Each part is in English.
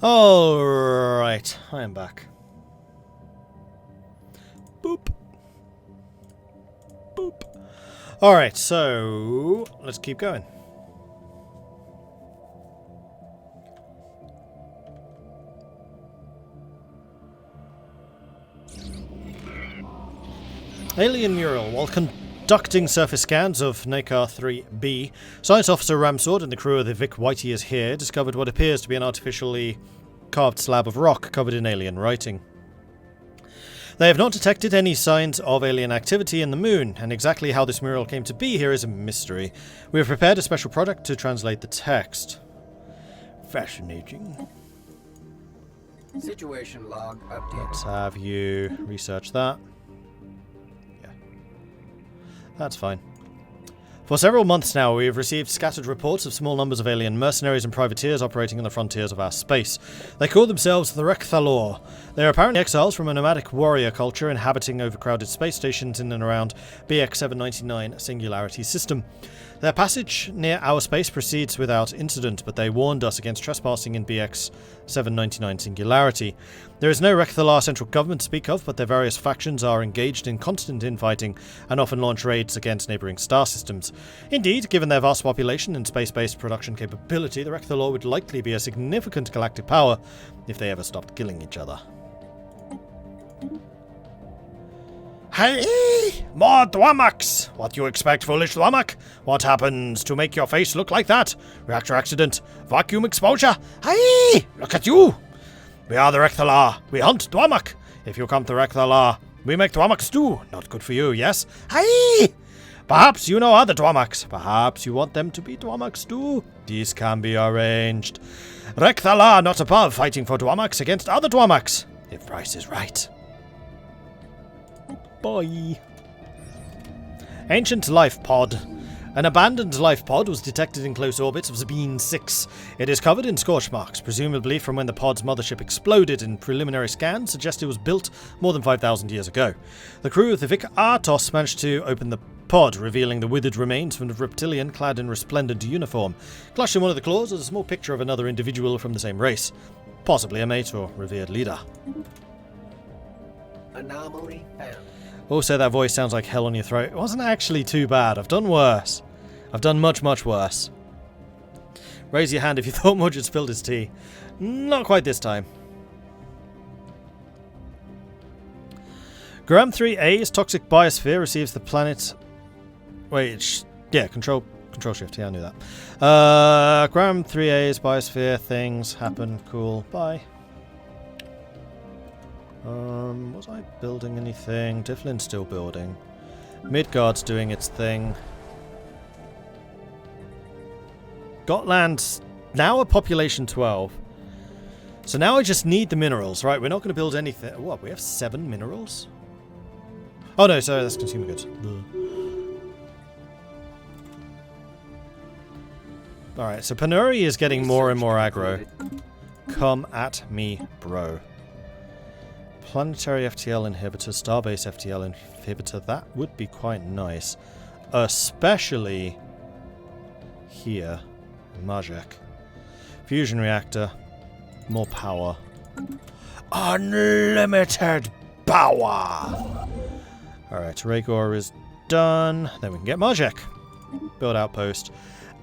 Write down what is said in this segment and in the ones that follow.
Alright, I am back. Boop. Boop. Alright, so let's keep going. Alien mural. While conducting surface scans of Nakar 3B, Science Officer Ramsword and the crew of the Vic Whitey is here discovered what appears to be an artificially carved slab of rock covered in alien writing. They have not detected any signs of alien activity in the moon, and exactly how this mural came to be here is a mystery. We have prepared a special product to translate the text. Fascinating. Situation log updated. Let's have you research that. That's fine. For several months now, we have received scattered reports of small numbers of alien mercenaries and privateers operating on the frontiers of our space. They call themselves the Rekthalor. They are apparently exiles from a nomadic warrior culture inhabiting overcrowded space stations in and around BX-799 Singularity System. Their passage near our space proceeds without incident, but they warned us against trespassing in BX-799 Singularity. There is no Rekthalar central government to speak of, but their various factions are engaged in constant infighting and often launch raids against neighbouring star systems. Indeed, given their vast population and space-based production capability, the Rekthalar would likely be a significant galactic power if they ever stopped killing each other. Hey! More Dwamaks! What do you expect, foolish Dwamak? What happens to make your face look like that? Reactor accident? Vacuum exposure? Hey! Look at you! We are the Rekthalar. We hunt Dwamak. If you come to Rekthalar, we make Dwamak stew. Not good for you, yes? Hey! Perhaps you know other Dwamaks. Perhaps you want them to be Dwamak stew. These can be arranged. Rekthalar not above fighting for Dwamaks against other Dwamaks. If price is right. Bye. Ancient life pod. An abandoned life pod was detected in close orbit of Zabine 6. It is covered in scorch marks, presumably from when the pod's mothership exploded, and preliminary scans suggest it was built more than 5,000 years ago. The crew of the Vic Artos managed to open the pod, revealing the withered remains from a reptilian clad in resplendent uniform. Clutched in one of the claws was a small picture of another individual from the same race. Possibly a mate or revered leader. Anomaly found. Also, that voice sounds like hell on your throat. It wasn't actually too bad. I've done worse. I've done much, much worse. Raise your hand if you thought Mordred spilled his tea. Not quite this time. Gram 3A's toxic biosphere receives the planet... Wait, yeah, control shift. Yeah, I knew that. Gram 3A's biosphere things happen. Cool. Bye. Was I building anything? Difflin's still building. Midgard's doing its thing. Gotland's now a population 12. So now I just need the minerals, right? We're not going to build anything. What, we have 7 minerals? Oh no, sorry, that's consumer goods. Alright, so Panuri is getting more and more aggro. Come at me, bro. Planetary FTL inhibitor, Starbase FTL inhibitor, that would be quite nice. Especially here. Majek. Fusion reactor. More power. Unlimited power! Alright, Rhaegor is done. Then we can get Majek. Build outpost.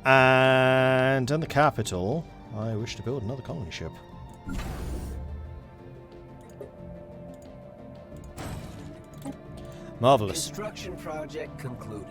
And in the capital, I wish to build another colony ship. Marvelous. Construction project concluded.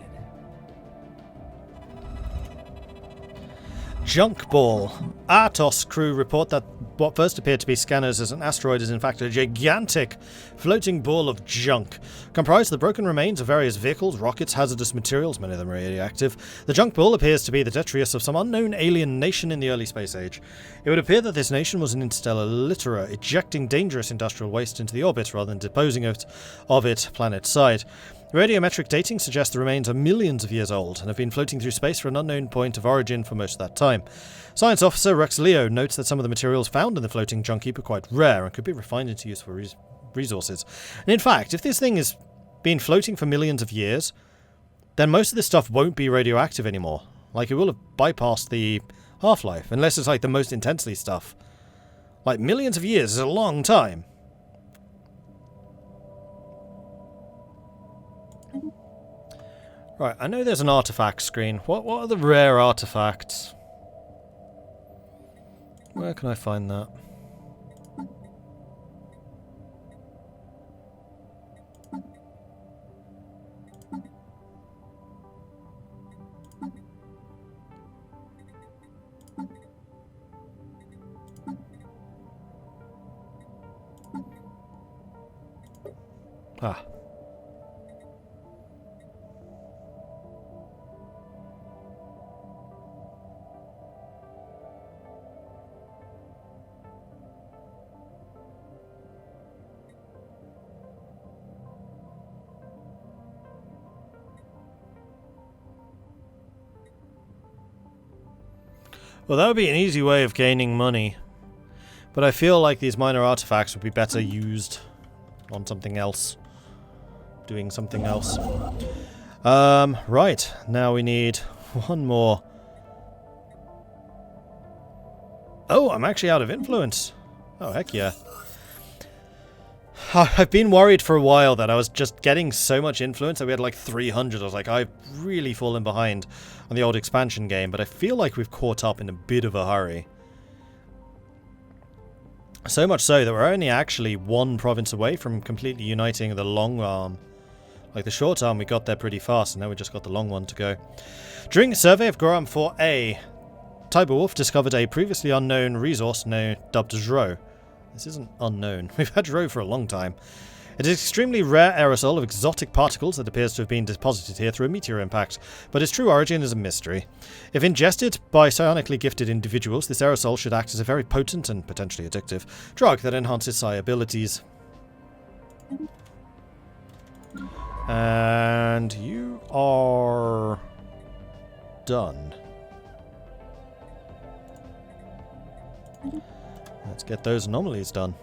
Junk ball. Artos crew report that what first appeared to be scanners as an asteroid is in fact a gigantic floating ball of junk. Comprised of the broken remains of various vehicles, rockets, hazardous materials, many of them radioactive. The junk ball appears to be the detritus of some unknown alien nation in the early space age. It would appear that this nation was an interstellar litterer, ejecting dangerous industrial waste into the orbit rather than disposing of it planet-side. Radiometric dating suggests the remains are millions of years old and have been floating through space for an unknown point of origin for most of that time. Science Officer Rex Leo notes that some of the materials found in the floating junk heap are quite rare and could be refined into useful resources. And in fact, if this thing has been floating for millions of years, then most of this stuff won't be radioactive anymore. Like, it will have bypassed the half-life, unless it's like the most intensely stuff. Like, millions of years is a long time. Right, I know there's an artifact screen. What are the rare artifacts? Where can I find that? Ah. Well, that would be an easy way of gaining money. But I feel like these minor artifacts would be better used on something else. Doing something else. Right. Now we need one more. Oh, I'm actually out of influence. Oh, heck yeah. I've been worried for a while that I was just getting so much influence that we had like 300. I was like, I've really fallen behind on the old expansion game, but I feel like we've caught up in a bit of a hurry. So much so that we're only actually one province away from completely uniting the long arm. Like the short arm, we got there pretty fast, and now we just got the long one to go. During a survey of Goram 4A, Tyberwolf discovered a previously unknown resource dubbed Zro. This isn't unknown. We've had Zro for a long time. It is an extremely rare aerosol of exotic particles that appears to have been deposited here through a meteor impact, but its true origin is a mystery. If ingested by psionically gifted individuals, this aerosol should act as a very potent and potentially addictive drug that enhances psi abilities. And you are done. Let's get those anomalies done.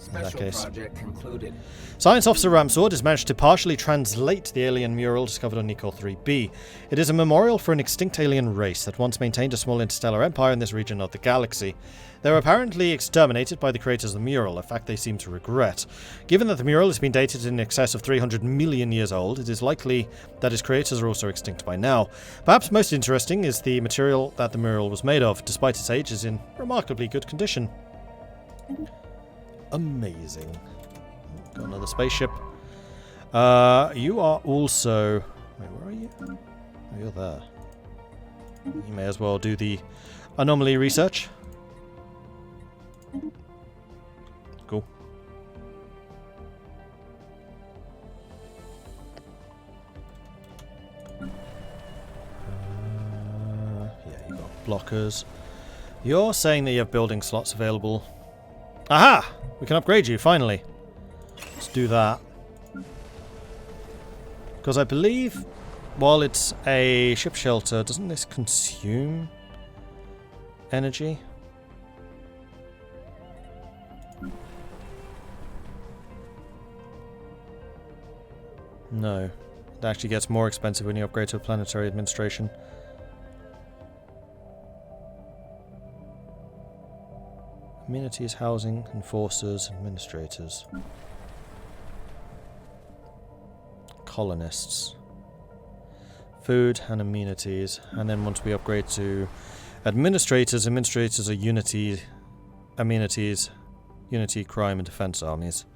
In that case. Project concluded. Science Officer Ramsword has managed to partially translate the alien mural discovered on Nicol 3b. It is a memorial for an extinct alien race that once maintained a small interstellar empire in this region of the galaxy. They were apparently exterminated by the creators of the mural, a fact they seem to regret. Given that the mural has been dated in excess of 300 million years old, it is likely that its creators are also extinct by now. Perhaps most interesting is the material that the mural was made of. Despite its age, is in remarkably good condition. Amazing. Got another spaceship. You are also... Wait, where are you? Oh, you're there. You may as well do the anomaly research. Cool. Yeah, you got blockers. You're saying that you have building slots available. Aha! We can upgrade you, finally. Let's do that. Because I believe, while it's a ship shelter, doesn't this consume energy? No. It actually gets more expensive when you upgrade to a planetary administration. Amenities, housing, enforcers, administrators. Colonists. Food and amenities. And then once we upgrade to administrators, administrators are unity, amenities, unity, crime, and defense armies.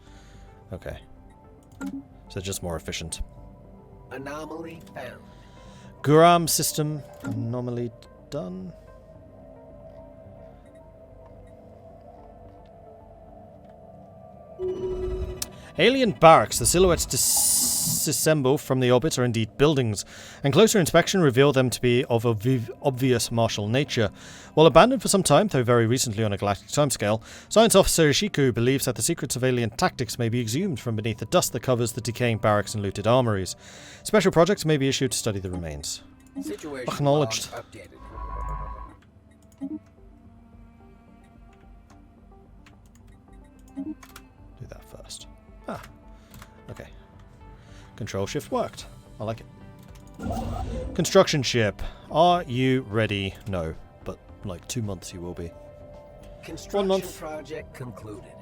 Okay. So just more efficient. Anomaly found. Guram system anomaly done. Alien barracks. The silhouettes disassemble from the orbit are indeed buildings, and closer inspection revealed them to be of obvious martial nature. While abandoned for some time, though very recently on a galactic timescale, Science Officer Ishiku believes that the secrets of alien tactics may be exhumed from beneath the dust that covers the decaying barracks and looted armories. Special projects may be issued to study the remains. Situation Acknowledged. log updated. Do that first. Ah. Okay. Control shift worked. I like it. Construction ship. Are you ready? No. But like 2 months you will be. Construction month. project concluded.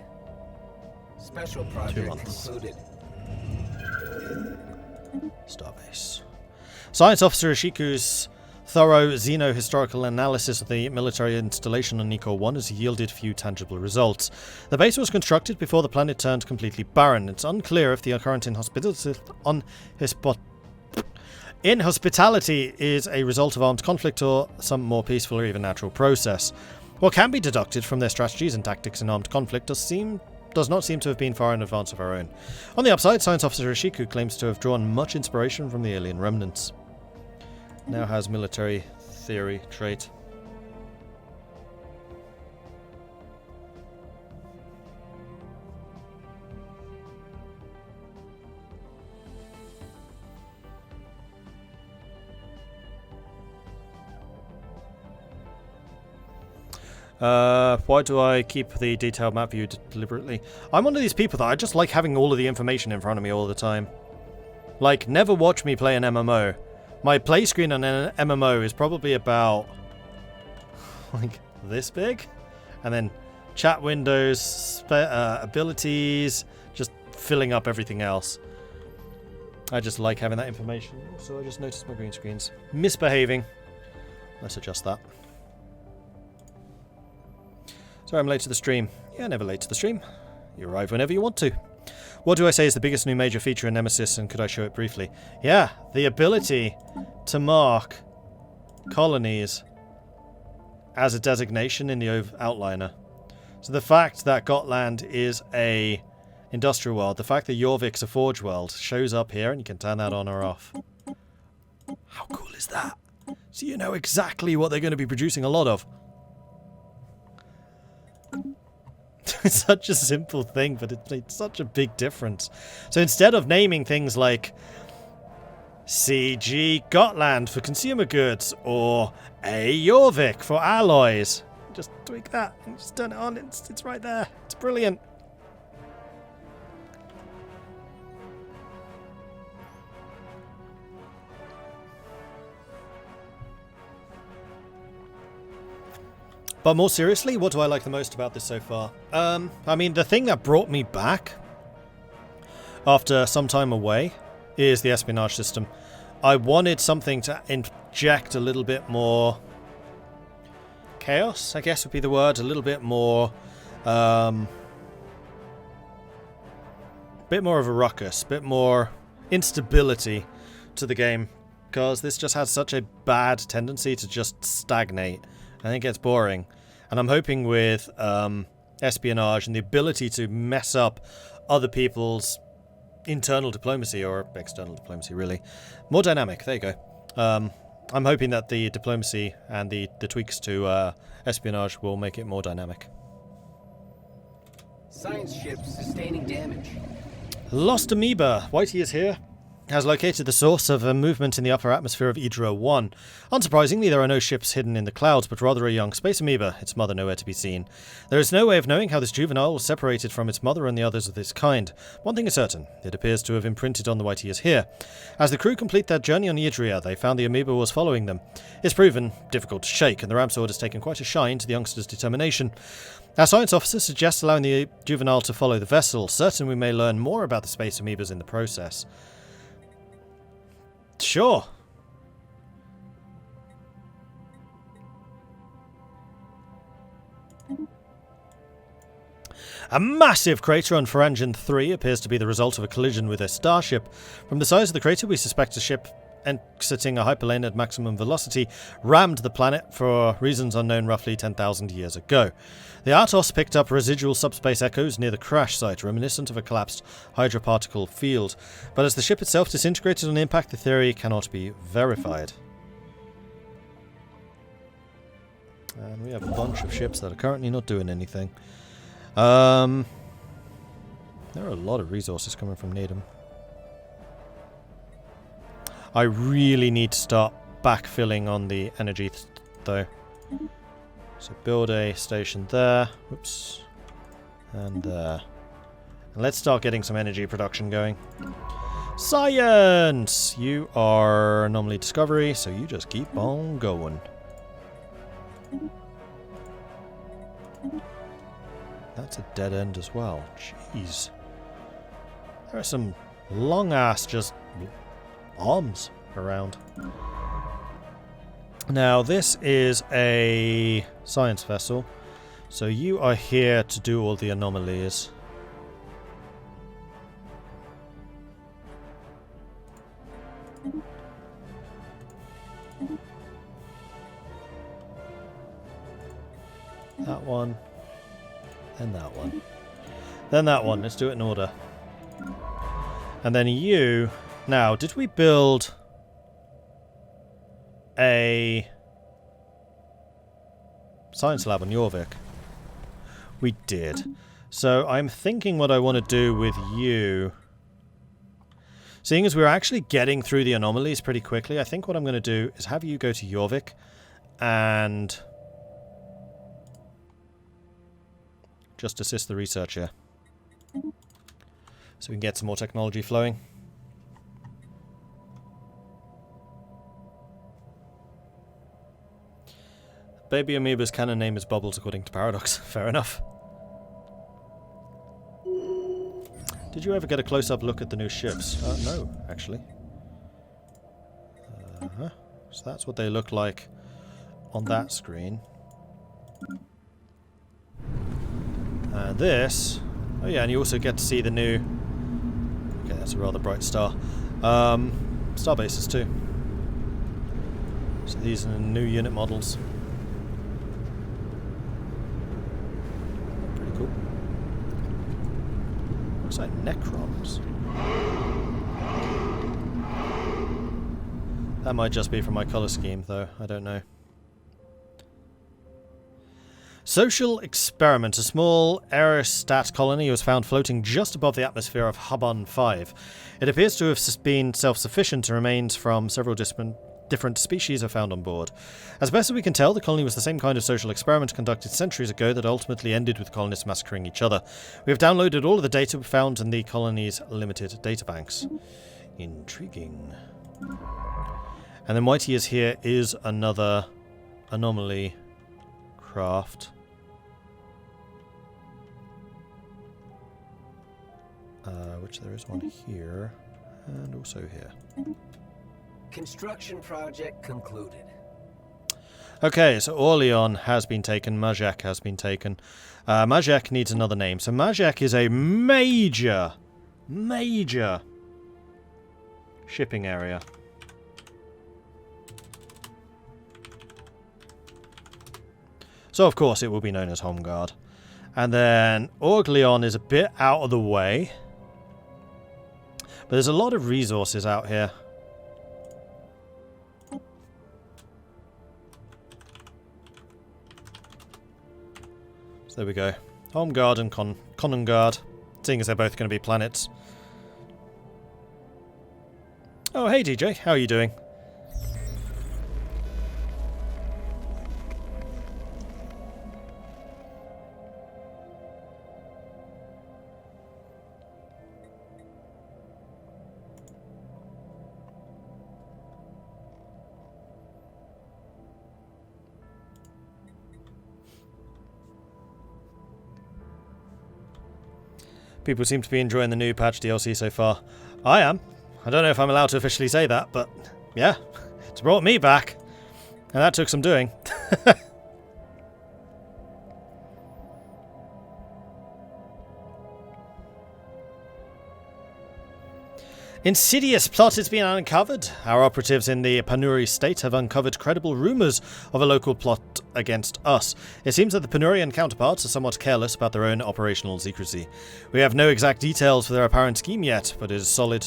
Special project months. concluded. Starbase. Science Officer Ishiku's thorough xeno-historical analysis of the military installation on Nico 1 has yielded few tangible results. The base was constructed before the planet turned completely barren. It's unclear if the current inhospitality is a result of armed conflict or some more peaceful or even natural process. What can be deducted from their strategies and tactics in armed conflict does not seem to have been far in advance of our own. On the upside, Science Officer Ishiku claims to have drawn much inspiration from the alien remnants. Now has military theory trait. Why do I keep the detailed map view deliberately? I'm one of these people that I just like having all of the information in front of me all the time. Like, never watch me play an MMO. My play screen on an MMO is probably about like this big, and then chat windows, abilities, just filling up everything else. I just like having that information. So I just noticed my green screen's misbehaving. Let's adjust that. Sorry I'm late to the stream. Yeah, never late to the stream. You arrive whenever you want to. What do I say is the biggest new major feature in Nemesis, and could I show it briefly? Yeah, the ability to mark colonies as a designation in the outliner. So the fact that Gotland is a industrial world, the fact that Jorvik's a forge world shows up here, and you can turn that on or off. How cool is that? So you know exactly what they're going to be producing a lot of. It's such a simple thing, but it made such a big difference. So instead of naming things like CG Gotland for consumer goods or A Jorvik for alloys, just tweak that and just turn it on. It's right there. It's brilliant. But more seriously, what do I like the most about this so far? I mean, the thing that brought me back after some time away is the espionage system. I wanted something to inject a little bit more chaos, I guess would be the word. A little bit more of a ruckus, bit more instability to the game, because this just has such a bad tendency to just stagnate. I think it's boring. And I'm hoping with espionage and the ability to mess up other people's internal diplomacy, or external diplomacy really, more dynamic. There you go. I'm hoping that the diplomacy and the tweaks to espionage will make it more dynamic. Science ship sustaining damage. Lost Amoeba. Whitey is here. Has located the source of a movement in the upper atmosphere of Idra 1. Unsurprisingly, there are no ships hidden in the clouds, but rather a young space amoeba, its mother nowhere to be seen. There is no way of knowing how this juvenile was separated from its mother and the others of this kind. One thing is certain, it appears to have imprinted on the Whitey is here. As the crew complete their journey on Idria, they found the amoeba was following them. It's proven difficult to shake, and the ram sword has taken quite a shine to the youngster's determination. Our science officer suggests allowing the juvenile to follow the vessel, certain we may learn more about the space amoebas in the process. Sure. A massive crater on Pharangian 3 appears to be the result of a collision with a starship. From the size of the crater, we suspect a ship exiting a hyperlane at maximum velocity rammed the planet for reasons unknown roughly 10,000 years ago. The Artos picked up residual subspace echoes near the crash site, reminiscent of a collapsed hydroparticle field, but as the ship itself disintegrated on impact, the theory cannot be verified. And we have a bunch of ships that are currently not doing anything. There are a lot of resources coming from Needham. I really need to start backfilling on the energy though. So build a station there. Whoops. And there. And let's start getting some energy production going. Science! You are anomaly discovery, so you just keep on going. That's a dead end as well. Jeez. There are some long-ass just arms around. Now, this is a science vessel. So you are here to do all the anomalies. That one. Then that one. Then that one. Let's do it in order. And then you... Now, did we build a science lab on Jorvik? We did. So I'm thinking what I want to do with you... Seeing as we're actually getting through the anomalies pretty quickly, I think what I'm going to do is have you go to Jorvik and just assist the research here. So we can get some more technology flowing. Baby Amoeba's canon name is Bubbles according to Paradox. Fair enough. Did you ever get a close-up look at the new ships? No, actually. So that's what they look like on that screen. And this... Oh yeah, and you also get to see the new... Okay, that's a rather bright star. Star bases too. So these are the new unit models. Pretty cool. Looks like Necrons. That might just be from my colour scheme, though. I don't know. Social Experiment. A small aerostat colony was found floating just above the atmosphere of Habon 5. It appears to have been self-sufficient and remains from several different species are found on board. As best as we can tell, the colony was the same kind of social experiment conducted centuries ago that ultimately ended with colonists massacring each other. We have downloaded all of the data found in the colony's limited databanks. Intriguing. And then Mighty is here is another anomaly craft. Which there is one here, and also here. Construction project concluded. Okay, so Orleon has been taken, Majak has been taken. Majak needs another name. So Majak is a major shipping area. So of course it will be known as Home Guard. And then Orleon is a bit out of the way. But there's a lot of resources out here. So there we go. Home Guard and Conan Guard. Seeing as they're both going to be planets. Oh, hey DJ, how are you doing? People seem to be enjoying the new patch DLC so far. I am. I don't know if I'm allowed to officially say that, but yeah, it's brought me back. And that took some doing. Insidious plot has been uncovered. Our operatives in the Panuri state have uncovered credible rumours of a local plot against us. It seems that the Panurian counterparts are somewhat careless about their own operational secrecy. We have no exact details for their apparent scheme yet, but it is solid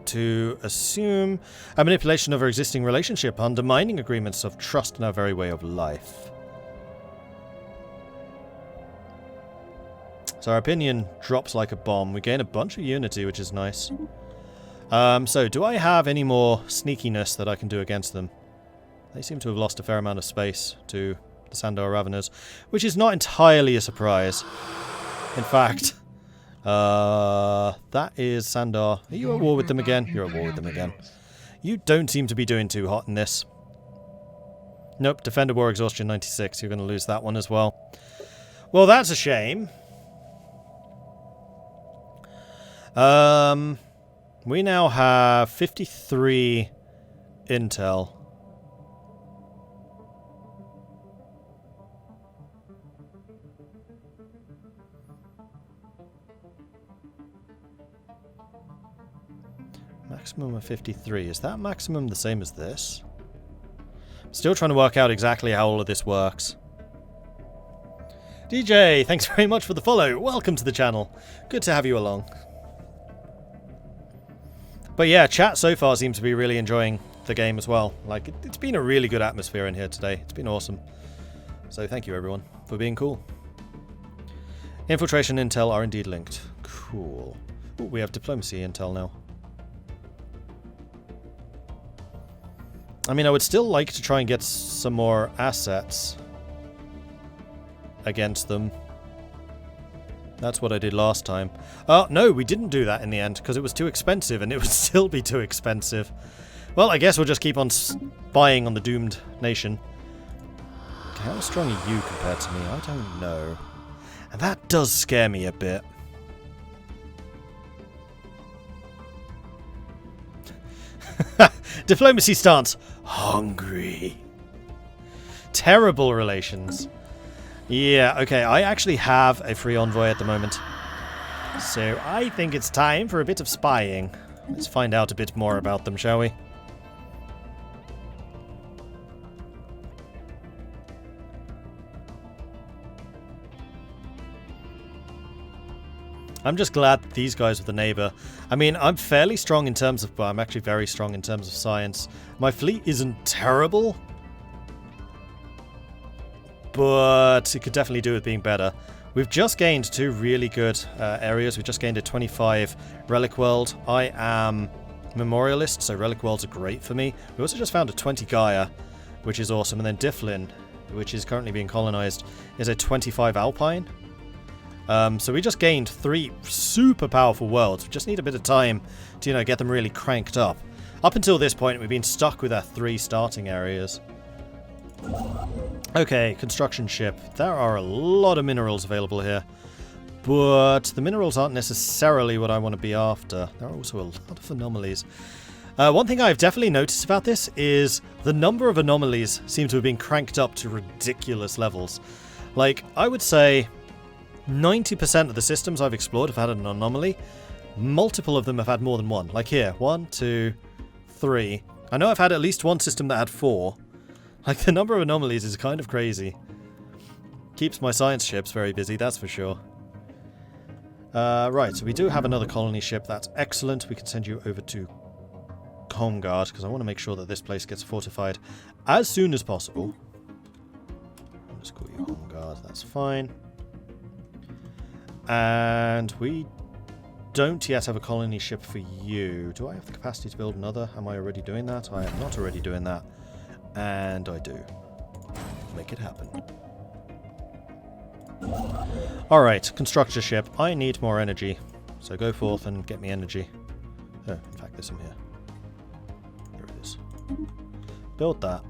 to assume a manipulation of our existing relationship, undermining agreements of trust in our very way of life. So our opinion drops like a bomb. We gain a bunch of unity, which is nice. So, do I have any more sneakiness that I can do against them? They seem to have lost a fair amount of space to the Sandar Raveners, which is not entirely a surprise. In fact, that is Sandar. Are you at war with them again? You're at war with them again. You don't seem to be doing too hot in this. Nope, Defender War Exhaustion 96. You're going to lose that one as well. Well, that's a shame. We now have 53 intel. Maximum of 53. Is that maximum the same as this? Still trying to work out exactly how all of this works. DJ, thanks very much for the follow. Welcome to the channel. Good to have you along. But yeah, chat so far seems to be really enjoying the game as well. Like, it's been a really good atmosphere in here today. It's been awesome. So thank you everyone for being cool. Infiltration intel are indeed linked. Cool. Ooh, we have diplomacy intel now. I mean, I would still like to try and get some more assets against them. That's what I did last time. Oh, no, we didn't do that in the end, because it was too expensive, and it would still be too expensive. Well, I guess we'll just keep on spying on the doomed nation. Okay, how strong are you compared to me? I don't know. And that does scare me a bit. Diplomacy stance. Hungry. Terrible relations. Yeah, okay, I actually have a free envoy at the moment. So I think it's time for a bit of spying. Let's find out a bit more about them, shall we? I'm just glad that these guys are the neighbour. I mean, I'm fairly strong in terms of... Well, I'm actually very strong in terms of science. My fleet isn't terrible, but it could definitely do with being better. We've just gained 2 really good areas. We've just gained a 25 relic world. I am memorialist, so relic worlds are great for me. We also just found a 20 Gaia, which is awesome. And then Difflin, which is currently being colonized, is a 25 Alpine. So we just gained 3 super powerful worlds. We just need a bit of time to, you know, get them really cranked up. Up until this point, we've been stuck with our 3 starting areas. Okay, construction ship. There are a lot of minerals available here, but the minerals aren't necessarily what I want to be after. There are also a lot of anomalies. One thing I've definitely noticed about this is the number of anomalies seem to have been cranked up to ridiculous levels. Like, I would say 90% of the systems I've explored have had an anomaly. Multiple of them have had more than one. Like here, 1, 2, 3. I know I've had at least one system that had 4. Like, the number of anomalies is kind of crazy. Keeps my science ships very busy, that's for sure. Right, so we do have another colony ship. That's excellent. We can send you over to Homegard, because I want to make sure that this place gets fortified as soon as possible. I'll just call you Homegard, that's fine. And we don't yet have a colony ship for you. Do I have the capacity to build another? Am I already doing that? I am not already doing that. And I do. Make it happen. Alright, construct a ship. I need more energy. So go forth and get me energy. Oh, in fact, there's some here. Here it is. Build that.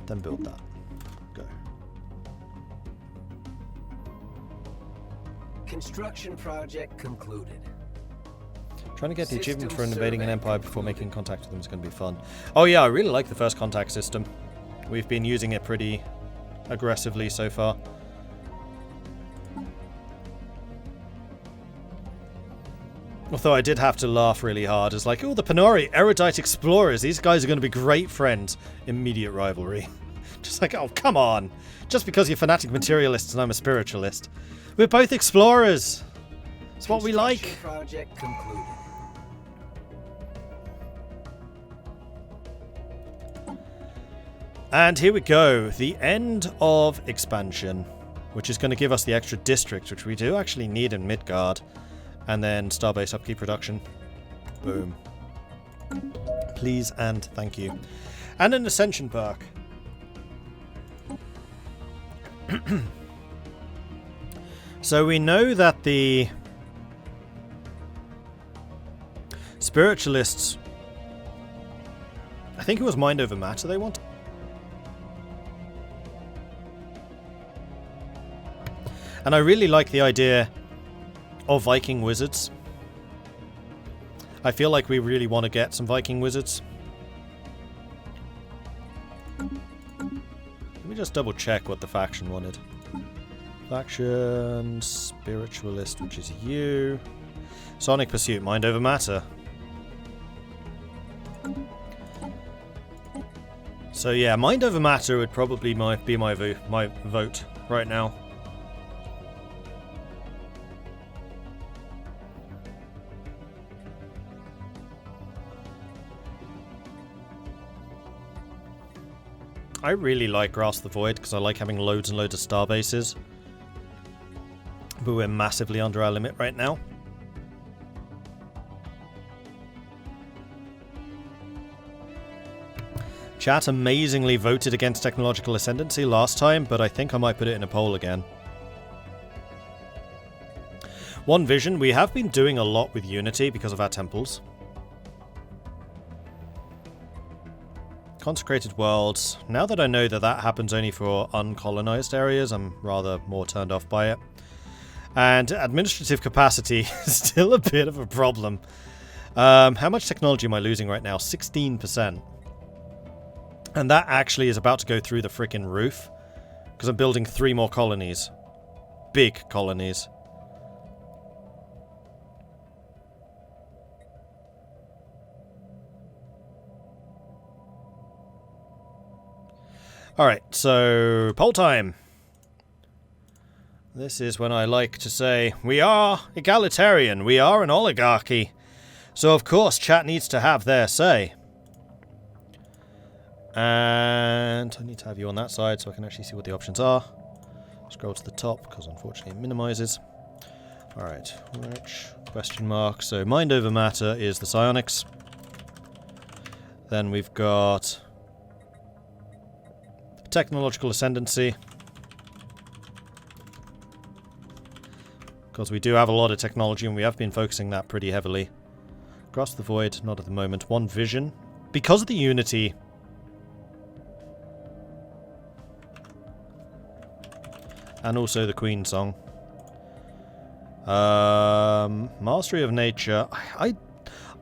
Then build that. Go. Construction project concluded. Trying to get the achievement for invading an empire before making contact with them is going to be fun. Oh yeah, I really like the first contact system. We've been using it pretty aggressively so far. Although I did have to laugh really hard. It's like, oh, the Panori erudite explorers. These guys are going to be great friends. Immediate rivalry. Just like, oh, come on. Just because you're fanatic materialists and I'm a spiritualist. We're both explorers. It's what we like. Project concluded. And here we go, the end of expansion, which is going to give us the extra district, which we do actually need in Midgard, and then Starbase upkeep production. Boom. Please and thank you. And an Ascension perk. So we know that the spiritualists, I think it was mind over matter they wanted. And I really like the idea of Viking wizards. I feel like we really want to get some Viking wizards. Let me just double check what the faction wanted. Faction Spiritualist, which is you. Sonic Pursuit, Mind over Matter. So yeah, Mind over Matter would probably be my vote right now. I really like Grasp the Void because I like having loads and loads of star bases. But we're massively under our limit right now. Chat amazingly voted against Technological Ascendancy last time, but I think I might put it in a poll again. One Vision, we have been doing a lot with Unity because of our temples. Consecrated Worlds. Now that I know that that happens only for uncolonized areas, I'm rather more turned off by it. And administrative capacity is still a bit of a problem. How much technology am I losing right now? 16%. And that actually is about to go through the freaking roof. Because I'm building 3 more colonies. Big colonies. Alright, so poll time. This is when I like to say, we are egalitarian, we are an oligarchy. So of course chat needs to have their say. And I need to have you on that side so I can actually see what the options are. Scroll to the top because unfortunately it minimizes. Alright, which question mark. So Mind over Matter is the psionics. Then we've got Technological Ascendancy. Because we do have a lot of technology and we have been focusing that pretty heavily. Grasp the Void, not at the moment. One Vision. Because of the Unity. And also the Queen song. Mastery of Nature.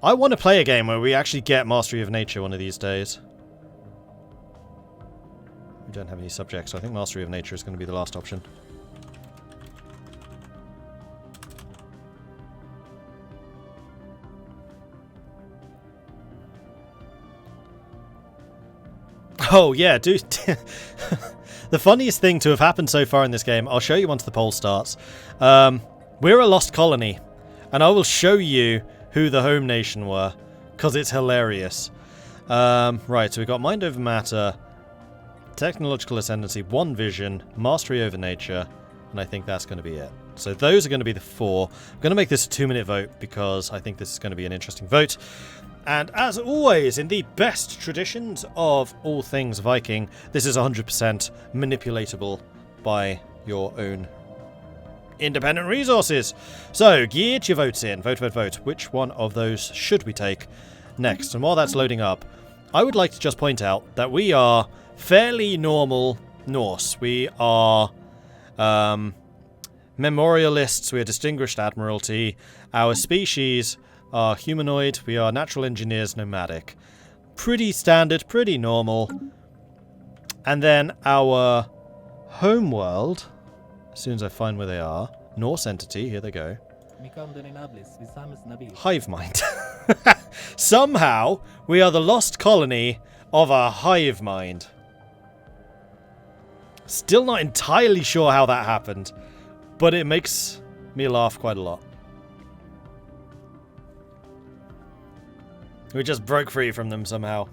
I want to play a game where we actually get Mastery of Nature one of these days. We don't have any subjects, so I think Mastery of Nature is going to be the last option. Oh, yeah, dude. The funniest thing to have happened so far in this game, I'll show you once the poll starts. We're a lost colony, and I will show you who the home nation were, because it's hilarious. Right, so we've got Mind over Matter, Technological Ascendancy, One Vision, Mastery over Nature, and I think that's going to be it. So those are going to be the 4. I'm going to make this a 2-minute vote, because I think this is going to be an interesting vote. And as always, in the best traditions of all things Viking, this is 100% manipulatable by your own independent resources. So, get your votes in. Vote, vote, vote. Which one of those should we take next? And while that's loading up, I would like to just point out that we are fairly normal Norse. We are memorialists. We are distinguished admiralty. Our species are humanoid, we are natural engineers, nomadic. Pretty standard, pretty normal. And then our home world, as soon as I find where they are, Norse entity, here they go. Hive mind. Somehow, we are the lost colony of a hive mind. Still not entirely sure how that happened, but it makes me laugh quite a lot. We just broke free from them somehow.